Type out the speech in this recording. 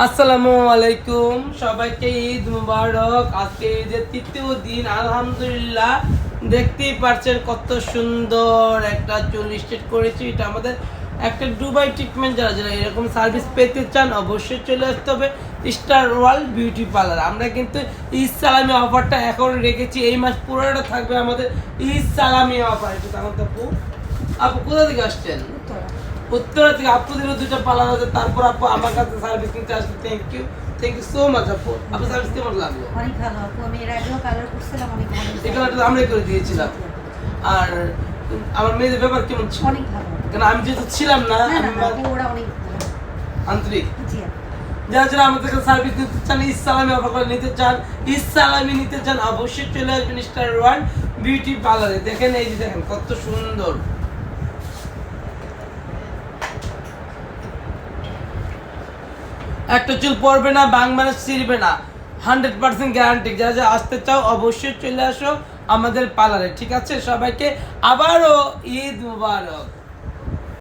আসসালামু আলাইকুম, সবাইকে ঈদ মুবারক। আজকে ঈদের তৃতীয় দিন, আলহামদুলিল্লাহ। দেখতেই পাচ্ছেন কত সুন্দর একটা চুল স্ট্রেট করেছি। এটা আমাদের একটা দুবাই ট্রিটমেন্ট। যারা যারা এরকম সার্ভিস পেতে চান অবশ্যই চলে আসতে হবে স্টার ওয়ার্ল্ড বিউটি পার্লার। আমরা কিন্তু ঈদ সালামি অফারটা এখন রেখেছি, এই মাস পুরোটা থাকবে আমাদের ঈদ সালামি অফার। একটু জানাতে আপু কোথা থেকে আসছেন? উত্তরা থেকে। আপুদের দুটো পার্লার আছে, তারপর আপু আমার কাছে সার্ভিস নিতে আসবে। থ্যাংক ইউ সো মাচ আপু। আপনার সার্ভিস কেমন লাগলো? অনেক ভালো আপু, আমি এর আগেও কালার করছিলাম, অনেক ভালো। এই কালারটা আমরাই করে দিয়েছিলাম। আর আমার মেয়েদের ব্যাপার কেমন ছিল? অনেক ভালো। কেন আমি যেহেতু ছিলাম না, ওরা অনেক আন্তরিক। জি যারা যারা আমাদের কাছে সার্ভিস নিতে চান, ইসলামী অফার করে নিতে চান, ইসলামী নিতে চান, অবশ্যই চলে আসবেন স্টার ওয়ান বিউটি পার্লারে। দেখেন, এই যে দেখেন কত সুন্দর। একটা চুল পড়বে না, বাংমানে ছিঁড়বে না, 100% গ্যারান্টি। যারা যারা আসতে চাও অবশ্যই চলে আসো আমাদের পার্লারে। ঠিক আছে, সবাইকে আবারও ঈদ মুবারক।